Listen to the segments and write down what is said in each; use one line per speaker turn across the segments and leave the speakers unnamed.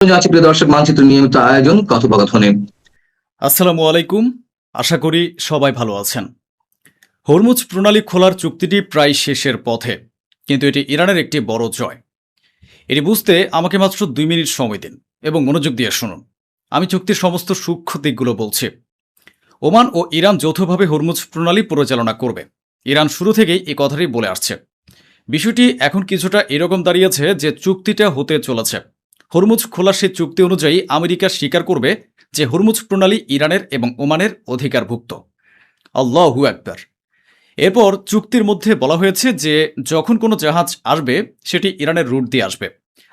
যাচ্ছি প্রিয় দর্শক, মানচিত্র নিয়মিত আয়োজন কথোপকথনে।
আসসালামু আলাইকুম। আশা করি সবাই ভালো আছেন। হরমুজ প্রণালী খোলার চুক্তিটি প্রায় শেষের পথে, কিন্তু এটি ইরানের একটি বড় জয়। এটি বুঝতে আমাকে মাত্র 2 মিনিট সময় দিন এবং মনোযোগ দিয়ে শুনুন। আমি চুক্তির সমস্ত সূক্ষ্ম দিকগুলো বলছি। ওমান ও ইরান যৌথভাবে হরমুজ প্রণালী পরিচালনা করবে। ইরান শুরু থেকেই এই কথাটি বলে আসছে। বিষয়টি এখন কিছুটা এরকম দাঁড়িয়েছে যে চুক্তিটা হতে চলেছে। হরমুজ খোলার সেই চুক্তি অনুযায়ী আমেরিকা স্বীকার করবে যে হরমুজ প্রণালী ইরানের এবং ওমানের অধিকারভুক্ত। আল্লাহু আকবার। এরপর চুক্তির মধ্যে বলা হয়েছে যে যখন কোনো জাহাজ আসবে সেটি ইরানের রুট দিয়ে আসবে,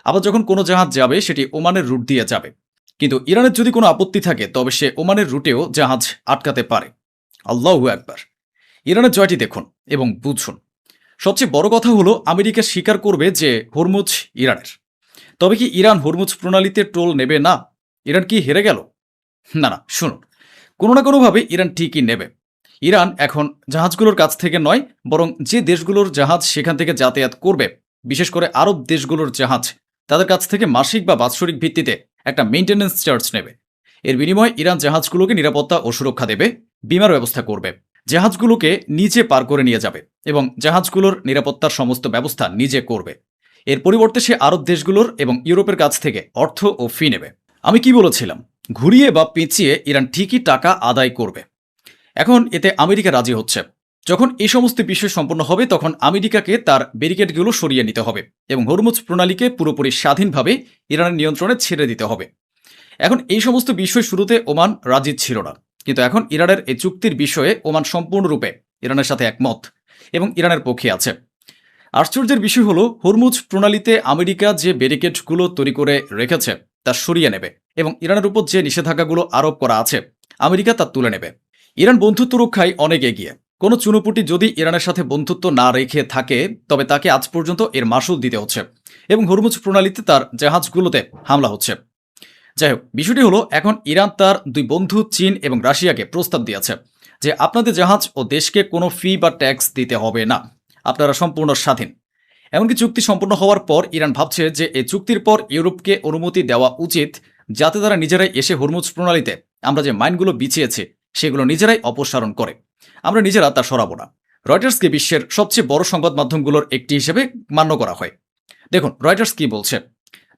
আবার যখন কোনো জাহাজ যাবে সেটি ওমানের রুট দিয়ে যাবে। কিন্তু ইরানের যদি কোনো আপত্তি থাকে তবে সে ওমানের রুটেও জাহাজ আটকাতে পারে। আল্লাহু আকবার। ইরানের জয়টি দেখুন এবং বুঝুন। সবচেয়ে বড় কথা হলো আমেরিকা স্বীকার করবে যে হরমুজ ইরানের। তবে কি ইরান হরমুজ প্রণালীতে টোল নেবে না? ইরান কি হেরে গেল? না না, শুনুন। কোনো না কোনোভাবে ইরান ঠিকই নেবে। ইরান এখন জাহাজগুলোর কাছ থেকে নয়, বরং যে দেশগুলোর জাহাজ সেখান থেকে যাতায়াত করবে, বিশেষ করে আরব দেশগুলোর জাহাজ, তাদের কাছ থেকে মাসিক বা বাৎসরিক ভিত্তিতে একটা মেইনটেন্যান্স চার্জ নেবে। এর বিনিময়ে ইরান জাহাজগুলোকে নিরাপত্তা ও সুরক্ষা দেবে, বিমার ব্যবস্থা করবে, জাহাজগুলোকে নিচে পার করে নিয়ে যাবে এবং জাহাজগুলোর নিরাপত্তার সমস্ত ব্যবস্থা নিজে করবে। এর পরিবর্তে সে আরব দেশগুলোর এবং ইউরোপের কাছ থেকে অর্থ ও ফি নেবে। আমি কি বলেছিলাম? ঘুরিয়ে বা পেঁচিয়ে ইরান ঠিকই টাকা আদায় করবে। এখন এতে আমেরিকা রাজি হচ্ছে। যখন এই সমস্ত বিষয় সম্পন্ন হবে তখন আমেরিকাকে তার ব্যারিকেডগুলো সরিয়ে নিতে হবে এবং হরমুজ প্রণালীকে পুরোপুরি স্বাধীনভাবে ইরানের নিয়ন্ত্রণে ছেড়ে দিতে হবে। এখন এই সমস্ত বিষয় শুরুতে ওমান রাজি ছিল না, কিন্তু এখন ইরানের এই চুক্তির বিষয়ে ওমান সম্পূর্ণরূপে ইরানের সাথে একমত এবং ইরানের পক্ষে আছে। আশ্চর্যের বিষয় হলো হরমুজ প্রণালীতে আমেরিকা যে ব্যারিকেডগুলো তৈরি করে রেখেছে তা সরিয়ে নেবে এবং ইরানের উপর যে নিষেধাজ্ঞাগুলো আরোপ করা আছে আমেরিকা তা তুলে নেবে। ইরান বন্ধুত্ব রক্ষায় অনেক এগিয়ে। কোনো চুনোপুটি যদি ইরানের সাথে বন্ধুত্ব না রেখে থাকে তবে তাকে আজ পর্যন্ত এর মাসুল দিতে হচ্ছে এবং হরমুজ প্রণালীতে তার জাহাজগুলোতে হামলা হচ্ছে। যাই হোক, বিষয়টি হলো এখন ইরান তার দুই বন্ধু চীন এবং রাশিয়াকে প্রস্তাব দিয়েছে যে আপনাদের জাহাজ ও দেশকে কোনো ফি বা ট্যাক্স দিতে হবে না, আপনারা সম্পূর্ণ স্বাধীন। এমনকি চুক্তি সম্পন্ন হওয়ার পর ইরান ভাবছে যে এই চুক্তির পর ইউরোপকে অনুমতি দেওয়া উচিত, যাতে তারা নিজেরাই এসে হরমুজ প্রণালীতে আমরা যে মাইনগুলো বিছিয়েছি সেগুলো নিজেরাই অপসারণ করে। আমরা নিজেরা তা সরাবো না। রয়টার্সকে বিশ্বের সবচেয়ে বড় সংবাদ মাধ্যমগুলোর একটি হিসেবে মান্য করা হয়। দেখুন রয়টার্স কি বলছে।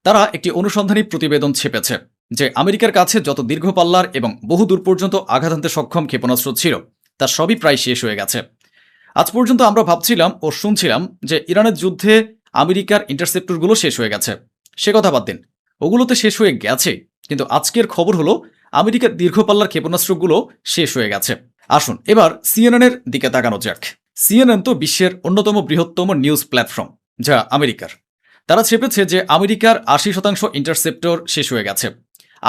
তারা একটি অনুসন্ধানী প্রতিবেদন ছেপেছে যে আমেরিকার কাছে যত দীর্ঘ পাল্লার এবং বহু দূর পর্যন্ত আঘাত হানতে সক্ষম ক্ষেপণাস্ত্র ছিল তা সবই প্রায় শেষ হয়ে গেছে। আজ পর্যন্ত আমরা ভাবছিলাম ও শুনছিলাম যে ইরানের যুদ্ধে আমেরিকার ইন্টারসেপ্টরগুলো শেষ হয়ে গেছে। সে কথা বাদ দিন, ওগুলোতে শেষ হয়ে গেছে, কিন্তু আজকের খবর হলো আমেরিকার দীর্ঘপাল্লার ক্ষেপণাস্ত্রগুলো শেষ হয়ে গেছে। আসুন এবার সিএনএনের দিকে তাকানো যাক। সিএনএন তো বিশ্বের অন্যতম বৃহত্তম নিউজ প্ল্যাটফর্ম, যা আমেরিকার। তারা ছেপেছে যে আমেরিকার 80% ইন্টারসেপ্টর শেষ হয়ে গেছে।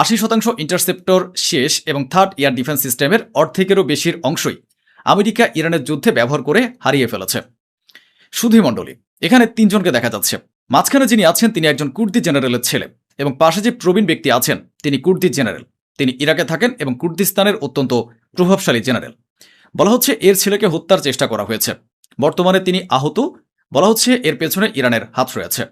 80% ইন্টারসেপ্টর শেষ এবং থার্ড এয়ার ডিফেন্স সিস্টেমের অর্ধেকেরও বেশির অংশই আমেরিকা ইরানের যুদ্ধে ব্যবহার করে হারিয়ে ফেলেছে। সুধী মণ্ডলী, এখানে 3জনকে দেখা যাচ্ছে। মাঝখানে যিনি আছেন তিনি একজন কুর্দি জেনারেলের ছেলে এবং পাশে যে প্রবীণ ব্যক্তি আছেন তিনি কুর্দি জেনারেল। তিনি ইরাকে থাকেন এবং কুর্দিস্তানের অত্যন্ত প্রভাবশালী জেনারেল। বলা হচ্ছে এর ছেলেকে হত্যার চেষ্টা করা হয়েছে। বর্তমানে তিনি আহত। বলা হচ্ছে এর পেছনে ইরানের হাত রয়েছে।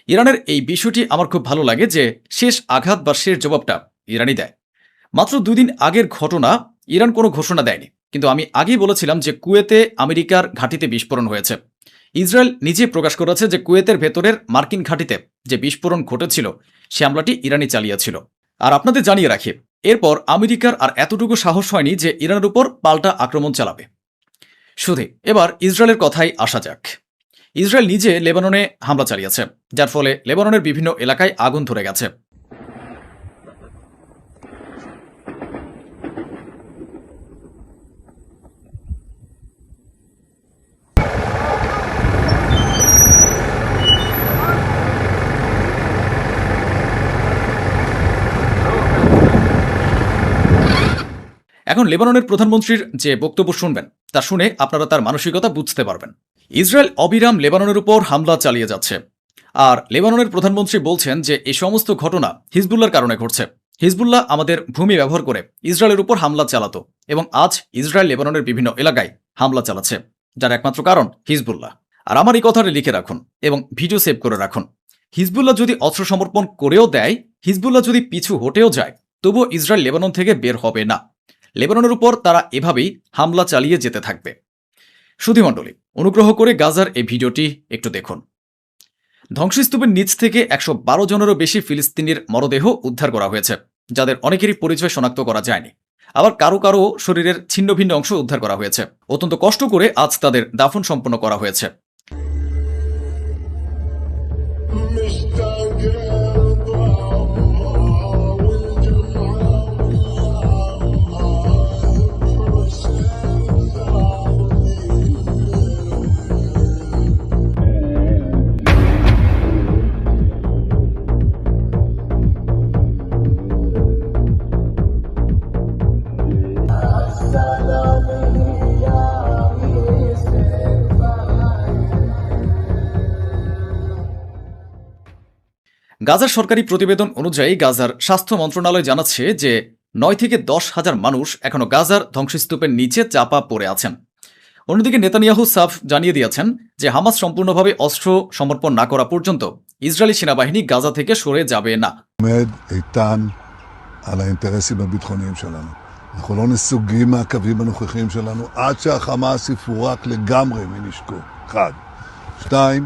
ইরানের এই বিষয়টি আমার খুব ভালো লাগে যে শেষ আঘাত বা শেষ জবাবটা ইরানই দেয়। মাত্র 2 দিন আগের ঘটনা, ইরান কোনো ঘোষণা দেয়নি, কিন্তু আমি আগেই বলেছিলাম যে কুয়েতে আমেরিকার ঘাঁটিতে বিস্ফোরণ হয়েছে। ইসরায়েল নিজে প্রকাশ করেছে যে কুয়েতের ভেতরের মার্কিন ঘাঁটিতে যে বিস্ফোরণ ঘটেছিল সে হামলাটি ইরানই চালিয়েছিল। আর আপনাদের জানিয়ে রাখি, এরপর আমেরিকার আর এতটুকু সাহস হয়নি যে ইরানের উপর পাল্টা আক্রমণ চালাবে। শুধু এবার ইসরায়েলের কথাই আসা যাক। ইসরায়েল নিজে লেবাননে হামলা চালিয়েছে, যার ফলে লেবাননের বিভিন্ন এলাকায় আগুন ধরে গেছে। এখন লেবাননের প্রধানমন্ত্রীর যে বক্তব্য শুনবেন তা শুনে আপনারা তার মানসিকতা বুঝতে পারবেন। ইসরায়েল অবিরাম লেবাননের উপর হামলা চালিয়ে যাচ্ছে, আর লেবাননের প্রধানমন্ত্রী বলছেন যে এই সমস্ত ঘটনা হিজবুল্লাহর কারণে ঘটছে। হিজবুল্লাহ আমাদের ভূমি ব্যবহার করে ইসরায়েলের উপর হামলা চালাতো এবং আজ ইসরায়েল লেবাননের বিভিন্ন এলাকায় হামলা চালাচ্ছে, যার একমাত্র কারণ হিজবুল্লাহ। আর আমার এই কথাটা লিখে রাখুন এবং ভিডিও সেভ করে রাখুন। হিজবুল্লাহ যদি অস্ত্র সমর্পণ করেও দেয় হিজবুল্লাহ যদি পিছু হটেও যায় তবুও ইসরায়েল লেবানন থেকে বের হবে না। লেবাননের উপর তারা এভাবেই হামলা চালিয়ে যেতে থাকবে। সুধীমণ্ডলী, অনুগ্রহ করে গাজার এই ভিডিওটি একটু দেখুন। ধ্বংসস্তূপের নিচ থেকে 112 জনেরও বেশি ফিলিস্তিনির মরদেহ উদ্ধার করা হয়েছে, যাদের অনেকেরই পরিচয় শনাক্ত করা যায়নি। আবার কারো কারো শরীরের ছিন্ন ভিন্ন অংশ উদ্ধার করা হয়েছে। অত্যন্ত কষ্ট করে আজ তাদের দাফন সম্পন্ন করা হয়েছে। গাজার সরকারি প্রতিবেদন অনুযায়ী গাজার স্বাস্থ্য মন্ত্রণালয় জানাচ্ছে যে 9 থেকে 10 হাজার মানুষ এখনো গাজার ধ্বংসস্তূপের নিচে চাপা পড়ে আছেন। অন্যদিকে নেতানিয়াহু সাফ জানিয়ে দিয়েছেন যে হামাস সম্পূর্ণভাবে অস্ত্র সমর্পণ না করা পর্যন্ত ইসরায়েলি সেনাবাহিনী গাজা থেকে সরে যাবে না।
עומד איתן על האינטרסים הביטחוניים שלנו. אנחנו לא נסוגים מהקווים הנוכחיים שלנו עד שהחמאס יפורק לגמרי מנשקו. 1. 2.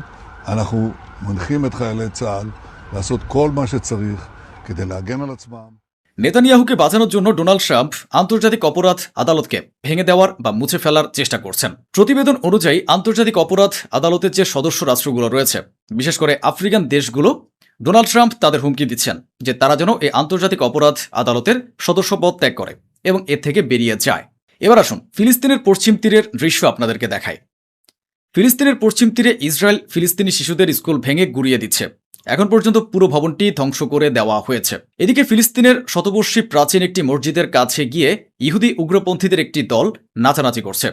אנחנו מנחים את חיילי צה"ל לעשות כל מה שצריך כדי להגן על עצמם.
নেতানিয়াহুকে বাঁচানোর জন্য ডোনাল্ড ট্রাম্প আন্তর্জাতিক অপরাধ আদালতকে ভেঙে দেওয়ার বা মুছে ফেলার চেষ্টা করছেন। প্রতিবেদন অনুযায়ী আন্তর্জাতিক অপরাধ আদালতের যে সদস্য রাষ্ট্রগুলো রয়েছে, বিশেষ করে আফ্রিকান দেশগুলো, ডোনাল্ড ট্রাম্প তাদের হুমকি দিচ্ছেন যে তারা যেন এই আন্তর্জাতিক অপরাধ আদালতের সদস্যপদ ত্যাগ করে এবং এর থেকে বেরিয়ে যায়। এবার আসুন ফিলিস্তিনের পশ্চিম তীরের দৃশ্য আপনাদেরকে দেখায়। ফিলিস্তিনের পশ্চিম তীরে ইসরায়েল ফিলিস্তিনি শিশুদের স্কুল ভেঙে গুড়িয়ে দিচ্ছে। এখন পর্যন্ত পুরো ভবনটি ধ্বংস করে দেওয়া হয়েছে। এদিকে ফিলিস্তিনের শতবর্ষী প্রাচীন একটি মসজিদের কাছে গিয়ে ইহুদি উগ্রপন্থীদের একটি দল নাচানাচি করছে।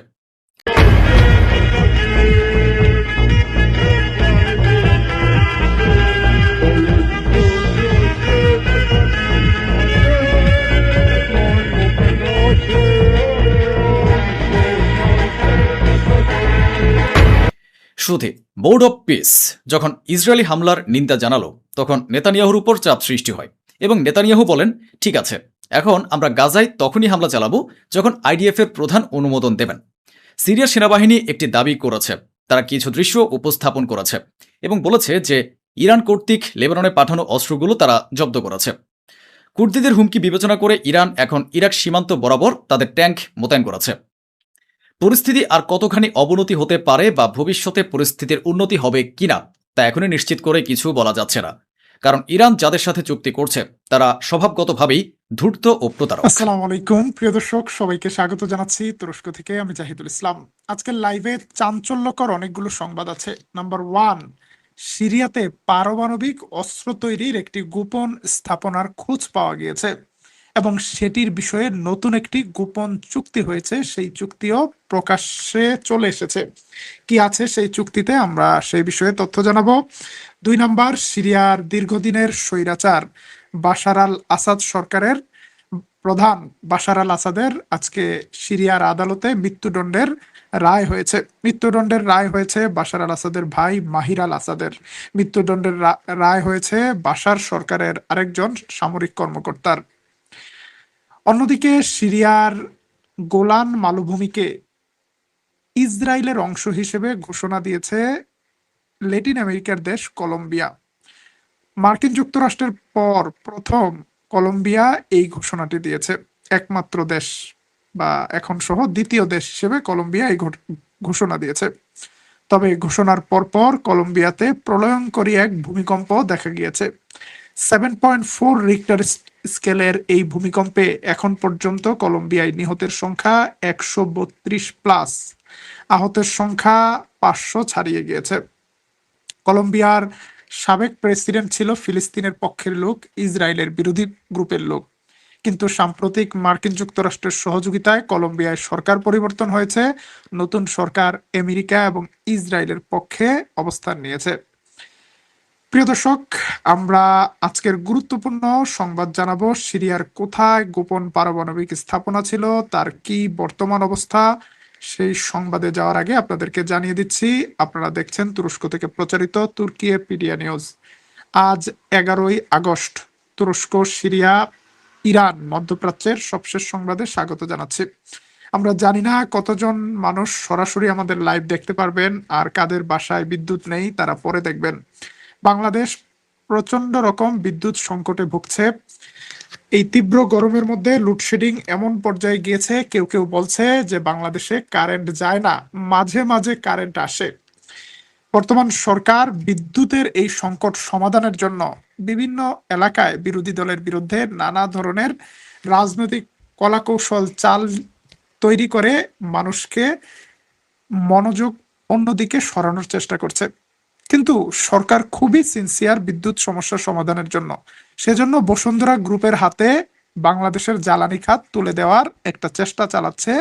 সুধী, বোর্ড অব পিস যখন ইসরায়েলি হামলার নিন্দা জানালো তখন নেতানিয়াহুর উপর চাপ সৃষ্টি হয় এবং নেতানিয়াহু বলেন, ঠিক আছে, এখন আমরা গাজায় তখনই হামলা চালাবো যখন আইডিএফ এর প্রধান অনুমোদন দেবেন। সিরিয়ার সেনাবাহিনী একটি দাবি করেছে, তারা কিছু দৃশ্য উপস্থাপন করেছে এবং বলেছে যে ইরান কর্তৃক লেবাননে পাঠানো অস্ত্রগুলো তারা জব্দ করেছে। কুর্দিদের হুমকি বিবেচনা করে ইরান এখন ইরাক সীমান্ত বরাবর তাদের ট্যাঙ্ক মোতায়েন করেছে। পরিস্থিতি আর কতখানি অবনতি হতে পারে বা ভবিষ্যতে পরিস্থিতির উন্নতি হবে কিনা তা এখনই নিশ্চিত করে কিছু বলা যাচ্ছে না, কারণ ইরান যাদের সাথে চুক্তি করছে তারা স্বভাবগতভাবেই ধূর্ত ও প্রতারক।
আসসালামু আলাইকুম প্রিয় দর্শক, সবাইকে স্বাগত জানাচ্ছি তুরস্ক থেকে। আমি জাহিদুল ইসলাম। আজকের লাইভে চাঞ্চল্যকর অনেকগুলো সংবাদ আছে। নাম্বার 1, সিরিয়াতে পারমাণবিক অস্ত্র তৈরির একটি গোপন স্থাপনার খোঁজ পাওয়া গিয়েছে এবং সেটির বিষয়ে নতুন একটি গোপন চুক্তি হয়েছে। সেই চুক্তিও প্রকাশ্যে চলে এসেছে। কি আছে সেই চুক্তিতে, আমরা সেই বিষয়ে তথ্য জানাবো। 2 নাম্বার, সিরিয়ার দীর্ঘদিনের স্বৈরাচার বাশার আল আসাদ সরকারের প্রধান বাশার আল আসাদের আজকে সিরিয়ার আদালতে মৃত্যুদণ্ডের রায় হয়েছে। বাশার আল আসাদের ভাই মাহির আল আসাদের মৃত্যুদণ্ডের রায় হয়েছে বাশার সরকারের আরেকজন সামরিক কর্মকর্তার। অন্যদিকে সিরিয়ার গোলান মালভূমিকে ইসরায়েলের অংশ হিসেবে ঘোষণা দিয়েছে ল্যাটিন আমেরিকার দেশ কলম্বিয়া। মার্কিন যুক্তরাষ্ট্রের পর প্রথম কলম্বিয়া এই ঘোষণাটি দিয়েছে। একমাত্র দেশ বা এখন সহ দ্বিতীয় দেশ হিসেবে কলম্বিয়া এই ঘোষণা দিয়েছে। তবে ঘোষণার পরপর কলম্বিয়াতে প্রলয়ঙ্করী এক ভূমিকম্প দেখা গিয়েছে। 7.4 রিক্টার স্কেলের এই ভূমিকম্পে এখন পর্যন্ত কলম্বিয়ায় নিহতের সংখ্যা 132+, আহতের সংখ্যা 500 ছাড়িয়ে গিয়েছে। কলম্বিয়ার সাবেক প্রেসিডেন্ট ছিল ফিলিস্তিনের পক্ষের লোক, ইসরায়েলের বিরোধী গ্রুপের লোক। কিন্তু সাম্প্রতিক মার্কিন যুক্তরাষ্ট্রের সহযোগিতায় কলম্বিয়ায় সরকার পরিবর্তন হয়েছে। নতুন সরকার আমেরিকা এবং ইসরায়েলের পক্ষে অবস্থান নিয়েছে। প্রিয় দর্শক, আমরা আজকের গুরুত্বপূর্ণ সংবাদ জানাবো। সিরিয়ার কোথায় গোপন পারমাণবিক স্থাপনা ছিল, তার কি বর্তমান অবস্থা, সেই সংবাদে যাওয়ার আগে আপনাদেরকে জানিয়ে দিচ্ছি, আপনারা দেখছেন তুরস্ক থেকে প্রচারিত তুর্কি পিডিয়া নিউজ। আজ 11ই আগস্ট তুরস্ক, সিরিয়া, ইরান, মধ্যপ্রাচ্যের সবশেষ সংবাদে স্বাগত জানাচ্ছি। আমরা জানি না কতজন মানুষ সরাসরি আমাদের লাইভ দেখতে পারবেন, আর কাদের বাসায় বিদ্যুৎ নেই তারা পরে দেখবেন। বাংলাদেশ প্রচন্ড রকম বিদ্যুৎ সংকটে ভুগছে। এই তীব্র গরমের মধ্যে লোডশেডিং এমন পর্যায়ে গিয়েছে, কেউ কেউ বলছে যে বাংলাদেশে কারেন্ট যায় না, মাঝে মাঝে কারেন্ট আসে। বর্তমান সরকার বিদ্যুতের এই সংকট সমাধানের জন্য বিভিন্ন এলাকায় বিরোধী দলের বিরুদ্ধে নানা ধরনের রাজনৈতিক কলাকৌশল চাল তৈরি করে মানুষকে মনোযোগ অন্যদিকে সরানোর চেষ্টা করছে। কিন্তু সরকার খুবই সিনসিয়ার বিদ্যুৎ সমস্যা সমাধানের জন্য। সেজন্য বসুন্ধরা গ্রুপের হাতে বাংলাদেশের জ্বালানি খাত তুলে দেওয়ার একটা চেষ্টা চালাচ্ছে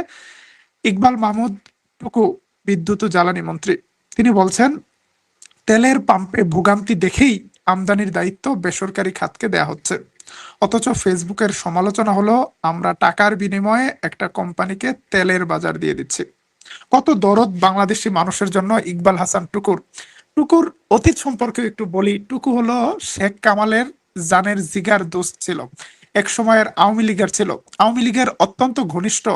ইকবাল মাহমুদ টুকু, বিদ্যুৎ ও জ্বালানি মন্ত্রী। তিনি বলছেন, তেলের পাম্পে ভোগান্তি দেখেই আমদানির দায়িত্ব বেসরকারি খাতকে দেয়া হচ্ছে। অথচ ফেসবুকের সমালোচনা হলো, আমরা টাকার বিনিময়ে একটা কোম্পানিকে তেলের বাজার দিয়ে দিচ্ছি। কত দরদ বাংলাদেশি মানুষের জন্য ইকবাল হাসান টুকুর। টুকুর অতীত সম্পর্কে একটু বলি। টুকু হলো শেখ কামালের জানের জিগার দোস্ত ছিল, এক সময়ের আওয়ামী লীগের ছিল, আওয়ামী লীগের অত্যন্ত ঘনিষ্ঠ,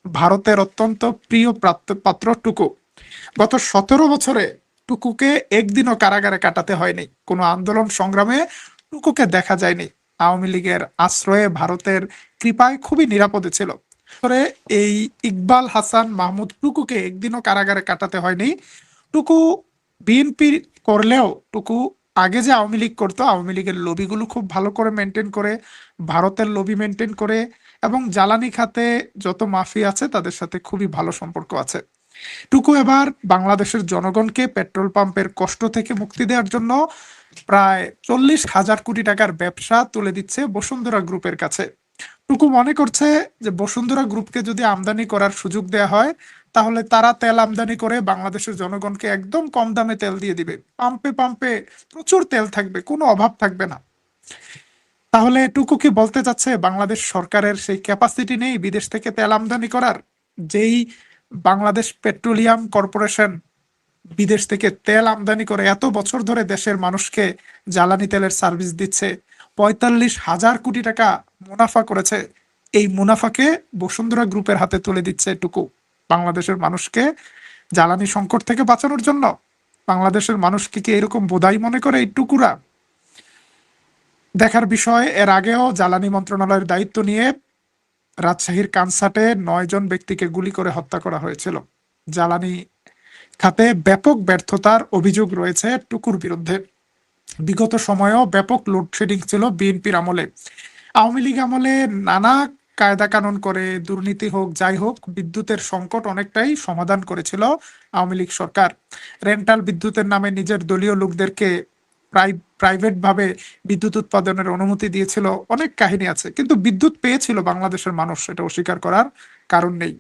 ভারতের অত্যন্ত প্রিয় পাত্র টুকু। গত 17 বছরে টুকুকে একদিনও কারাগারে কাটাতে হয়নি, কোনো আন্দোলন সংগ্রামে টুকুকে দেখা যায়নি। আওয়ামী লীগের আশ্রয়ে, ভারতের কৃপায় খুবই নিরাপদে ছিল। পরে এই ইকবাল হাসান মাহমুদ টুকুকে একদিনও কারাগারে কাটাতে হয়নি। টুকু বিএনপি করলেও টুকু আগে যে আওয়ামী লীগ করতো, আওয়ামী লীগের লবিগুলো খুব ভালো করে মেনটেন করে, ভারতের লবি মেনটেন করে, এবং জ্বালানি খাতে যত মাফিয়া আছে তাদের সাথে খুবই ভালো সম্পর্ক আছে। টুকু এবার বাংলাদেশের জনগণকে পেট্রোল পাম্পের কষ্ট থেকে মুক্তি দেওয়ার জন্য প্রায় 40,000 কোটি টাকার ব্যবসা তুলে দিচ্ছে বসুন্ধরা গ্রুপের কাছে। টুকু মনে করছে যে বসুন্ধরা গ্রুপকে যদি আমদানি করার সুযোগ দেয়া হয়, তাহলে তারা তেল আমদানি করে বাংলাদেশের জনগণকে একদম কম দামে তেল দিয়ে দিবে। পাম্পে পাম্পে প্রচুর তেল থাকবে, কোনো অভাব থাকবে না। তাহলে টুকু কি বলতে চাচ্ছে বাংলাদেশ সরকারের সেই ক্যাপাসিটি নেই বিদেশ থেকে তেল আমদানি করার? যেই বাংলাদেশ পেট্রোলিয়াম কর্পোরেশন বিদেশ থেকে তেল আমদানি করে এত বছর ধরে দেশের মানুষকে জ্বালানি তেলের সার্ভিস দিচ্ছে, 45,000 কোটি টাকা মুনাফা করেছে। এই মুনাফাকে বসুন্ধরা গ্রুপের হাতে তুলে দিচ্ছে টুকু, বাংলাদেশের মানুষকে জ্বালানি সংকট থেকে বাঁচানোর জন্য। বাংলাদেশের মানুষকে কি এরকম বোধাই মনে করে এই টুকুরা? দেখার বিষয়, এর আগেও জ্বালানি মন্ত্রণালয়ের দায়িত্ব নিয়ে রাজশাহীর কানসাটে 9 জন ব্যক্তিকে গুলি করে হত্যা করা হয়েছিল। জ্বালানি খাতে ব্যাপক ব্যর্থতার অভিযোগ রয়েছে টুকুর বিরুদ্ধে। বিগত সময়েও ব্যাপক লোডশেডিং ছিল বিএনপির আমলে। আওয়ামী লীগ আমলে নানা কায়দা কানুন করে, দুর্নীতি হোক যাই হোক, বিদ্যুতের সংকট অনেকটাই সমাধান করেছিল আওয়ামী লীগ সরকার। রেন্টাল বিদ্যুতের নামে নিজের দলীয় লোকদেরকে প্রাইভেট ভাবে বিদ্যুৎ উৎপাদনের অনুমতি দিয়েছিল, অনেক কাহিনী আছে। কিন্তু বিদ্যুৎ পেয়েছিল বাংলাদেশের মানুষ, এটা অস্বীকার করার কারণ নেই।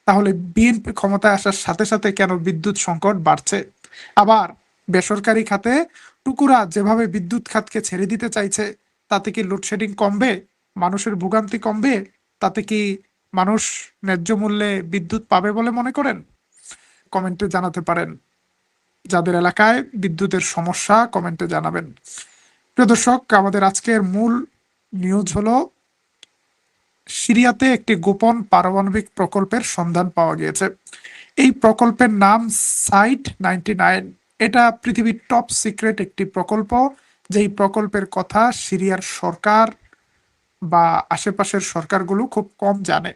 তাহলে বিএনপি ক্ষমতায় আসার সাথে সাথে কেন বিদ্যুৎ সংকট বাড়ছে? আবার বেসরকারি খাতে টুকুরা যেভাবে বিদ্যুৎ খাতকে ছেড়ে দিতে চাইছে, তাতে কি লোডশেডিং কমবে? মানুষের ভোগান্তি কমবে? তাতে কি মানুষ ন্যায্য মূল্যে বিদ্যুৎ পাবে বলে মনে করেন? কমেন্টে জানাতে পারেন। যাদের এলাকায় বিদ্যুতের সমস্যা কমেন্টে জানাবেন। প্রিয় দর্শক, আমাদের আজকের মূল নিউজ হলো, সিরিয়াতে একটি গোপন পারমাণবিক প্রকল্পের সন্ধান পাওয়া গিয়েছে। এই প্রকল্পের নাম সাইট 99। এটা পৃথিবীর টপ সিক্রেট একটি প্রকল্প, যেই প্রকল্পের কথা সিরিয়ার সরকার বা আশেপাশের সরকারগুলো খুব কম জানে।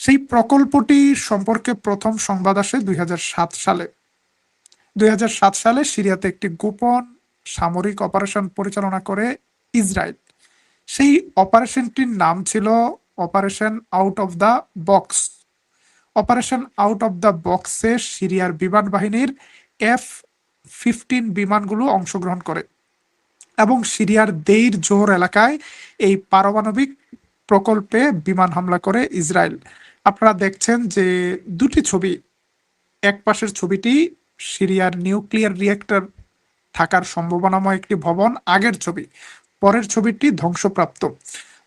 সেই প্রকল্পটি সম্পর্কে প্রথম সংবাদ আসে 2007 সালে। 2007 সালে সিরিয়াতে একটি গোপন সামরিক অপারেশন পরিচালনা করে ইসরায়েল। সেই অপারেশনটির নাম ছিল operation out of the box. Operation out of the বক্সে সিরিয়ার বিমান বাহিনীর F-15 বিমানগুলো অংশগ্রহণ করে এবং সিরিয়ার দেইর জোহর এলাকায় এই পারমাণবিক প্রকল্পে বিমান হামলা করে ইসরায়েল। আপনারা দেখছেন যে দুটি ছবি, এক পাশের ছবিটি সিরিয়ার নিউক্লিয়ার রিয়েক্টর থাকার সম্ভাবনাময় একটি ভবন, আগের ছবি। পরের ছবিটি ধ্বংসপ্রাপ্ত।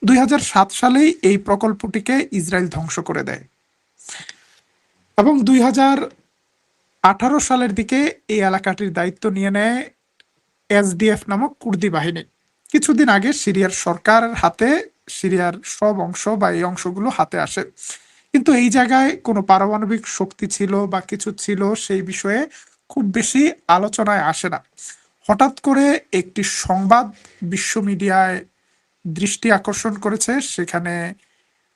2007 সালেই এই প্রকল্পটিকে ইসরায়েল ধ্বংস করে দেয় এবং 2018 সালের দিকে এই এলাকাটির দায়িত্ব নিয়ে নেয় এসডিএফ নামক কুর্দি বাহিনী। কিছুদিন আগে সিরিয়ার সরকারের হাতে সিরিয়ার সব অংশ বা এই অংশগুলো হাতে আসে, কিন্তু এই জায়গায় কোনো পারমাণবিক শক্তি ছিল বা কিছু ছিল সেই বিষয়ে খুব বেশি আলোচনায় আসে না। হঠাৎ করে একটি সংবাদ বিশ্ব মিডিয়ায় দৃষ্টি আকর্ষণ করেছে। সেখানে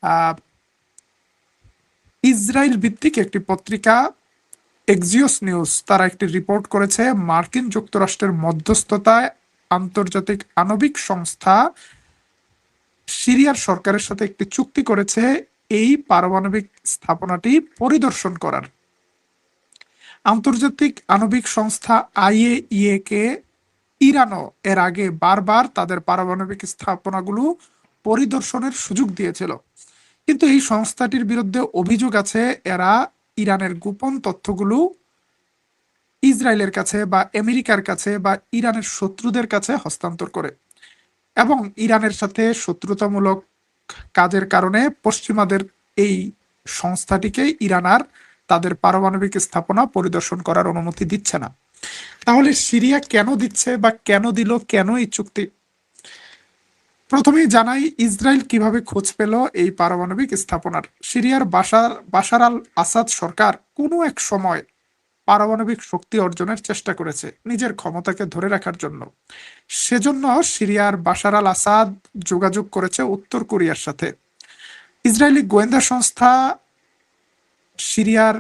আহ, ইসরায়েল ভিত্তিক একটি পত্রিকা এক্সিওস নিউজ তারা একটি রিপোর্ট করেছে, মার্কিন যুক্তরাষ্ট্রের মধ্যস্থতায় আন্তর্জাতিক আণবিক সংস্থা সিরিয়ার সরকারের সাথে একটি চুক্তি করেছে এই পারমাণবিক স্থাপনাটি পরিদর্শন করার। আন্তর্জাতিক আণবিক সংস্থা আইএইএ কে ইরানও এর আগে বারবার তাদের পারমাণবিক স্থাপনাগুলো পরিদর্শনের সুযোগ দিয়েছিল, কিন্তু এই সংস্থাটির বিরুদ্ধে অভিযোগ আছে এরা ইরানের গোপন তথ্যগুলো ইসরায়েলের কাছে বা আমেরিকার কাছে বা ইরানের শত্রুদের কাছে হস্তান্তর করে, এবং ইরানের সাথে শত্রুতামূলক কাজের কারণে পশ্চিমাদের এই সংস্থাটিকে ইরান আর তাদের পারমাণবিক স্থাপনা পরিদর্শন করার অনুমতি দিচ্ছে না। তাহলে সিরিয়া কেন দিচ্ছে বা কেন দিল, কেন এই চুক্তি? প্রথমেই জানাই ইসরায়েল কিভাবে খোঁজ পেল এই পারমাণবিক স্থাপনার। সিরিয়ার বাশার আল আসাদ সরকার কোনো এক সময় পারমাণবিক শক্তি অর্জনের চেষ্টা করেছে নিজের ক্ষমতাকে ধরে রাখার জন্য। সেজন্য সিরিয়ার বাশার আল আসাদ যোগাযোগ করেছে উত্তর কোরিয়ার সাথে। ইসরায়েলি গোয়েন্দা সংস্থা সিরিয়ার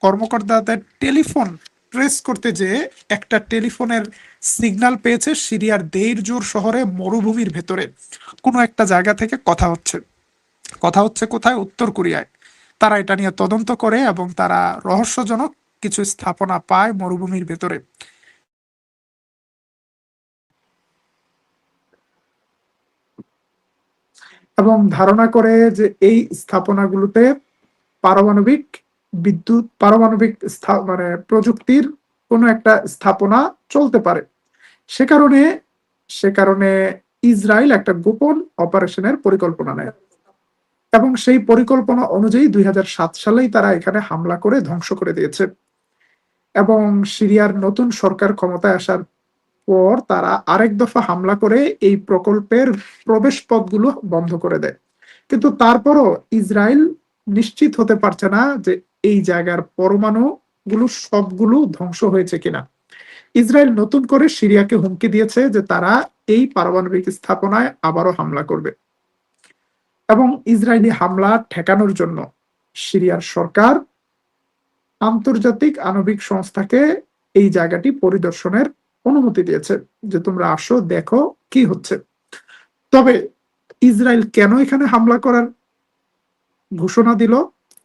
কর্মকর্তাদের টেলিফোন ট্রেস করতে যেয়ে একটা টেলিফোনের সিগন্যাল পেয়েছে সিরিয়ার দেইর জোর শহরে মরুভূমির ভেতরে কোনো একটা জায়গা থেকে কথা হচ্ছে কোথায়? উত্তর কোরিয়ায়। তারা এটা নিয়ে তদন্ত করে এবং তারা রহস্যজনক কিছু স্থাপনা পায় মরুভূমির ভেতরে, এবং ধারণা করে যে এই স্থাপনাগুলোতে পারমাণবিক মানে প্রযুক্তির কোনো একটা স্থাপনা চলতে পারে। সে কারণে ইসরায়েল একটা গোপন অপারেশনের পরিকল্পনা নেয়, এবং সেই পরিকল্পনা অনুযায়ী 2007 সালেই তারা এখানে হামলা করে ধ্বংস করে দিয়েছে। এবং সিরিয়ার নতুন সরকার ক্ষমতায় আসার পর তারা আরেক দফা হামলা করে এই প্রকল্পের প্রবেশ পথগুলো বন্ধ করে দেয়। কিন্তু তারপরও ইসরায়েল নিশ্চিত হতে পারছে না যে এই জায়গার পরমাণু গুলো সবগুলো ধ্বংস হয়েছে কিনা। ইসরায়েল নতুন করে সিরিয়াকে হুমকি দিয়েছে যে তারা এই পারমাণবিক স্থাপনায় আবারও হামলা করবে, এবং ইসরায়েলি হামলা ঠেকানোর জন্য সিরিয়ার সরকার আন্তর্জাতিক আণবিক সংস্থাকে এই জায়গাটি পরিদর্শনের অনুমতি দিয়েছে যে তোমরা আসো, দেখো কি হচ্ছে। তবে ইসরায়েল কেন এখানে হামলা করার ঘোষণা দিল?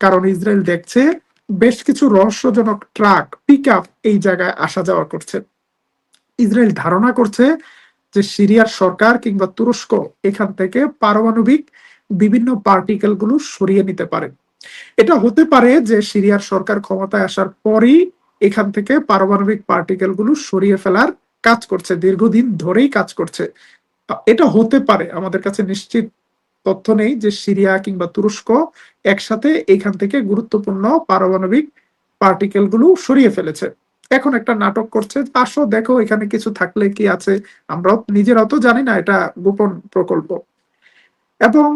কারণ ইসরায়েল দেখছে বেশ কিছু রহস্যজনক ট্রাক, পিক আপ এই জায়গায় আসা যাওয়া করছে। ইসরায়েল ধারণা করছে যে সিরিয়ার সরকার কিংবা তুরস্ক এখান থেকে পারমাণবিক বিভিন্ন পার্টিকেল গুলো সরিয়ে নিতে পারে। এটা হতে পারে যে সিরিয়ার সরকার ক্ষমতায় আসার পরই এখান থেকে পারমাণবিক পার্টিকেল গুলো সরিয়ে ফেলার কাজ করছে, দীর্ঘদিন ধরেই কাজ করছে। এটা হতে পারে, আমাদের কাছে নিশ্চিত তথ্য নেই যে সিরিয়া কিংবা তুরস্ক একসাথে এখান থেকে গুরুত্বপূর্ণ পারমাণবিক পার্টিকেল গুলো সরিয়ে ফেলেছে। এখন একটা নাটক করছে, আসো দেখো এখানে কিছু থাকলে কি আছে, আমরা নিজেরাও তো জানি না, এটা গোপন প্রকল্প। এবং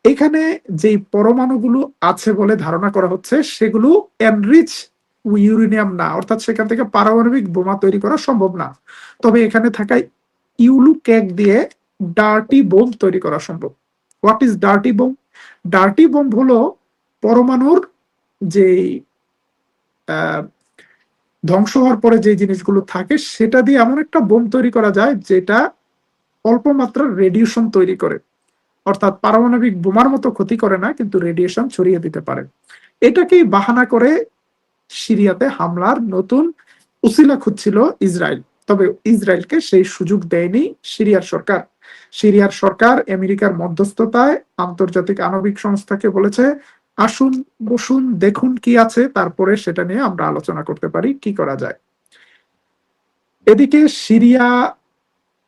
এখানে যে পরমাণুগুলো আছে বলে ধারণা করা হচ্ছে সেগুলো এনরিচ ইউরেনিয়াম না, অর্থাৎ সেখান থেকে পারমাণবিক বোমা তৈরি করা সম্ভব না। তবে এখানে থাকা ইউলু কেক দিয়ে ডার্টি বোম তৈরি করা সম্ভব। What is dirty bomb? Dirty bomb হলো পরমাণুর যে ধ্বংস হওয়ার পরে যে জিনিসগুলো থাকে সেটা দিয়ে এমন একটা বোম তৈরি করা যায় যেটা অল্প মাত্রার রেডিয়েশন তৈরি করে, অর্থাৎ পারমাণবিক বোমার মতো ক্ষতি করে না, কিন্তু রেডিয়েশন ছড়িয়ে দিতে পারে। এটাকেই বাহানা করে সিরিয়াতে হামলার নতুন উসিলা খুঁজছিল ইসরায়েল। তবে ইসরায়েলকে সেই সুযোগ দেয়নি সিরিয়ার সরকার। সিরিয়ার সরকার আমেরিকার মধ্যস্থতায় আন্তর্জাতিক আণবিক সংস্থাকে বলেছে, আসুন বসুন দেখুন কি আছে, তারপরে সেটা নিয়ে আমরা আলোচনা করতে পারি কি করা যায়। এদিকে সিরিয়া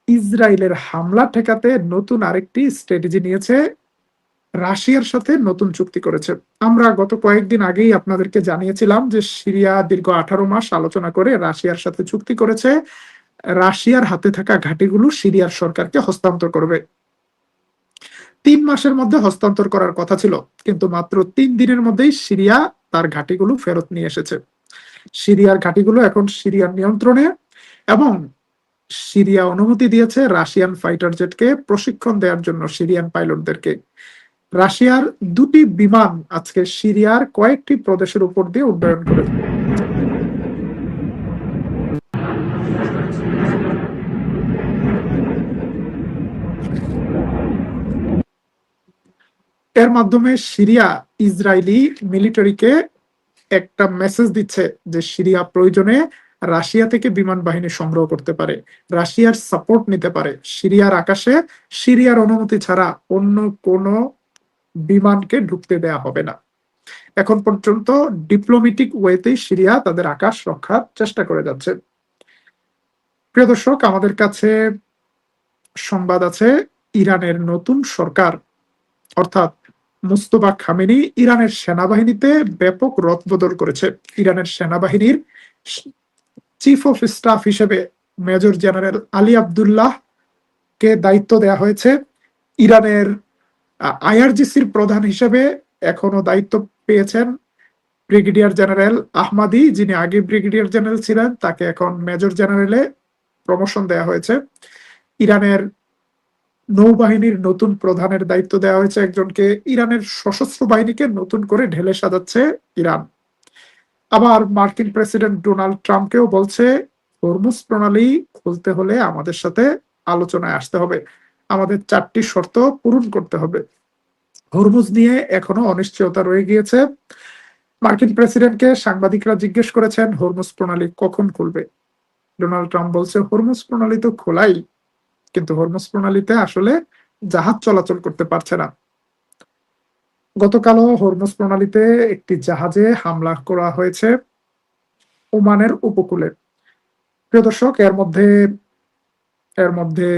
ইসরায়েলের হামলা ঠেকাতে নতুন আরেকটি স্ট্র্যাটেজি নিয়েছে, রাশিয়ার সাথে নতুন চুক্তি করেছে। আমরা গত কয়েকদিন আগেই আপনাদেরকে জানিয়েছিলাম যে সিরিয়া দীর্ঘ 18 মাস আলোচনা করে রাশিয়ার সাথে চুক্তি করেছে রাশিয়ার হাতে থাকা ঘাঁটিগুলো সিরিয়ার সরকারকে হস্তান্তর করবে। 3 মাসের মধ্যে হস্তান্তর করার কথা ছিল, কিন্তু মাত্র 3 দিনের মধ্যেই সিরিয়া তার ঘাঁটিগুলো ফেরত নিয়ে এসেছে। সিরিয়ার ঘাঁটিগুলো এখন সিরিয়ার নিয়ন্ত্রণে, এবং সিরিয়া অনুমতি দিয়েছে রাশিয়ান ফাইটার জেটকে প্রশিক্ষণ দেওয়ার জন্য সিরিয়ান পাইলটদেরকে। রাশিয়ার 2টি বিমান আজকে সিরিয়ার কয়েকটি প্রদেশের উপর দিয়ে উড্ডয়ন করে। এর মাধ্যমে সিরিয়া ইসরায়েলি মিলিটারিকে একটা মেসেজ দিচ্ছে যে সিরিয়া প্রয়োজনে রাশিয়া থেকে বিমান বাহিনী সংগ্রহ করতে পারে, রাশিয়ার সাপোর্ট নিতে পারে। সিরিয়ার আকাশে সিরিয়ার অনুমতি ছাড়া অন্য কোনো বিমানকে ঢুকতে দেয়া হবে না। এখন পর্যন্ত ডিপ্লোম্যাটিক ওয়েতেই সিরিয়া তাদের আকাশ রক্ষার চেষ্টা করে যাচ্ছে। প্রিয় দর্শক, আমাদের কাছে সংবাদ আছে ইরানের নতুন সরকার অর্থাৎ মুস্তফা খামেনি ইরানের সেনাবাহিনীতে ব্যাপক রদবদল করেছে। ইরানের সেনাবাহিনীর চিফ অফ স্টাফ হিসেবে মেজর জেনারেল আলী আব্দুল্লাহ কে দায়িত্ব দেওয়া হয়েছে। ইরানের আইআরজিসির প্রধান হিসেবে এখনো দায়িত্ব পেয়েছেন ব্রিগেডিয়ার জেনারেল আহমাদি, যিনি আগে ব্রিগেডিয়ার জেনারেল ছিলেন, তাকে এখন মেজর জেনারেলে প্রমোশন দেওয়া হয়েছে। ইরানের নৌবাহিনীর নতুন প্রধানের দায়িত্ব দেওয়া হয়েছে একজনকে। ইরানের সশস্ত্র বাহিনীকে নতুন করে ঢেলে সাজাচ্ছে ইরান। আবার মার্কিন প্রেসিডেন্ট ডোনাল্ড ট্রাম্পকেও বলছে হরমুজ প্রণালী খুলতে হলে আমাদের সাথে আলোচনায় আসতে হবে, আমাদের 4টি শর্ত পূরণ করতে হবে। হরমুজ নিয়ে এখনো অনিশ্চয়তা রয়ে গিয়েছে। মার্কিন প্রেসিডেন্টকে সাংবাদিকরা জিজ্ঞেস করেছেন হরমুজ প্রণালী কখন খুলবে। ডোনাল্ড ট্রাম্প বলছে হরমুজ প্রণালী তো খোলাই, কিন্তু হরমুজ প্রণালীতে আসলে জাহাজ চলাচল করতে পারছে না। গতকালও হরমুজ প্রণালীতে একটি জাহাজে হামলা করা হয়েছে ওমানের উপকূলে। প্রিয় দর্শক, এর মধ্যে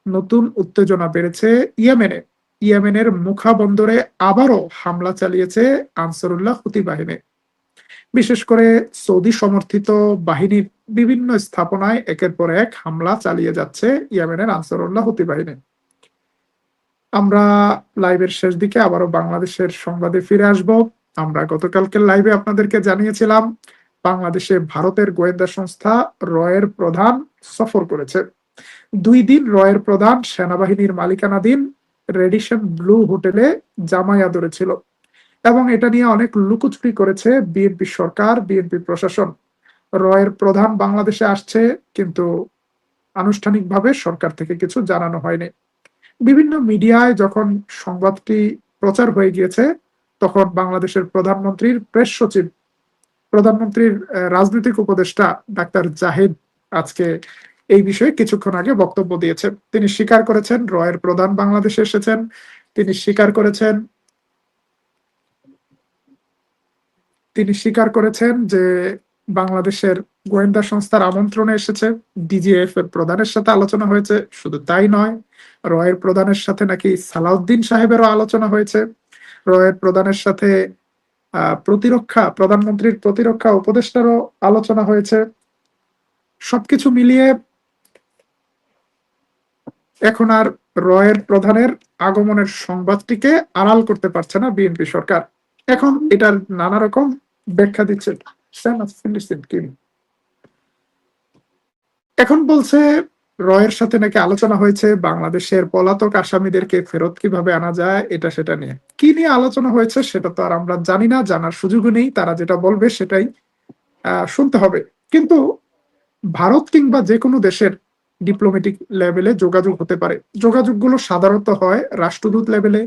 নতুন উত্তেজনা বেড়েছে ইয়েমেনে। ইয়েমেনের মুখা বন্দরে আবারও হামলা চালিয়েছে আনসারুল্লাহ হুতি বাহিনী। বিশেষ করে সৌদি সমর্থিত বাহিনীর বিভিন্ন স্থাপনায় একের পর এক হামলা চালিয়ে যাচ্ছে ইয়েমেনের আনসারুল্লাহ হুতি বাহিনী। আমরা লাইভের শেষ দিকে আবারও বাংলাদেশের সংবাদে ফিরে আসব। আমরা গতকালকের লাইভে আপনাদেরকে জানিয়েছিলাম বাংলাদেশে ভারতের গোয়েন্দা সংস্থা রয়ের প্রধান সফর করেছে। 2 দিন রয়ের প্রধান সেনাবাহিনীর মালিকানাধীন রেডিসন ব্লু হোটেলে জামাই আদরে ছিল, এবং এটা নিয়ে অনেক লুকোচুরি করেছে বিএনপি সরকার, বিএনপি প্রশাসন। রয়ের প্রধান বাংলাদেশে আসছে, কিন্তু আনুষ্ঠানিকভাবে সরকার থেকে কিছু জানানো হয়নি। বিভিন্ন মিডিয়ায় যখন সংবাদটি প্রচার হয়ে গিয়েছে, তখন বাংলাদেশের প্রধানমন্ত্রীর প্রেস সচিব, প্রধানমন্ত্রীর রাজনৈতিক উপদেষ্টা ডাক্তার জাহিদ আজকে এই বিষয়ে কিছুক্ষণ আগে বক্তব্য দিয়েছে। তিনি স্বীকার করেছেন রয়ের প্রধান বাংলাদেশে এসেছেন। তিনি স্বীকার করেছেন যে বাংলাদেশের গোয়েন্দা সংস্থার আমন্ত্রণে এসেছে, ডিজিএফ এর প্রধানের সাথে আলোচনা হয়েছে। শুধু তাই নয়, রয়ের প্রধানের সাথে নাকি সালাউদ্দিন সাহেবেরও আলোচনা হয়েছে। রয়ের প্রধানের সাথে প্রধানমন্ত্রীর প্রতিরক্ষা উপদেষ্টারও আলোচনা হয়েছে। সবকিছু মিলিয়ে এখন আর রয়ের প্রধানের আগমনের সংবাদটিকে আড়াল করতে পারছে না বিএনপি সরকার। এখন এটার নানা রকম ব্যাখ্যা দিচ্ছে। এখন বলছে রয়ের সাথে নাকি আলোচনা হয়েছে বাংলাদেশের পলাতক আসামিদেরকে ফেরত কিভাবে আনা যায়, এটা সেটা নিয়ে। কি নিয়ে আলোচনা হয়েছে সেটা তো আর আমরা জানি না, জানার সুযোগও নেই। তারা যেটা বলবে সেটাই শুনতে হবে। কিন্তু ভারত কিংবা যে কোনো দেশের ডিপ্লোম্যাটিক লেভেলে যোগাযোগ হতে পারে। যোগাযোগগুলো সাধারণত হয় রাষ্ট্রদূত লেভেলে,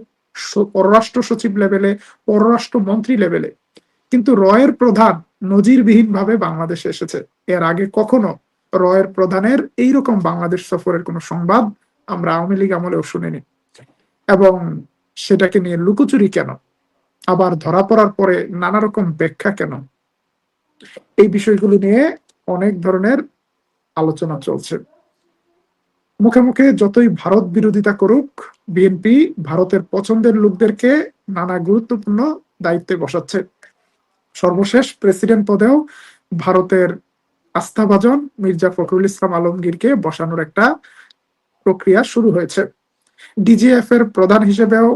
পররাষ্ট্র সচিব লেভেলে, পররাষ্ট্র মন্ত্রী লেভেলে। কিন্তু রয়ের প্রধান নজিরবিহীন ভাবে বাংলাদেশে এসেছে। এর আগে কখনো রয়ের প্রধানের এইরকম বাংলাদেশ সফরের কোনো সংবাদ আমরা আওয়ামী লীগ আমলেও শুনিনি। এবং সেটাকে নিয়ে লুকোচুরি কেন, আবার ধরা পড়ার পরে নানা রকম ব্যাখ্যা কেন, এই বিষয়গুলো নিয়ে অনেক ধরনের আলোচনা চলছে। মুখে মুখে যতই ভারত বিরোধিতা করুক, বিএনপি ভারতের পছন্দের লোকদেরকে নানা গুরুত্বপূর্ণ দায়িত্বে বসাচ্ছে। সর্বশেষ প্রেসিডেন্ট পদেও ভারতের আস্থাভাজন মির্জা ফখরুল ইসলাম আলমগীরকে বসানোর একটা প্রক্রিয়া শুরু হয়েছে। ডিজিএফ এর প্রধান হিসেবেও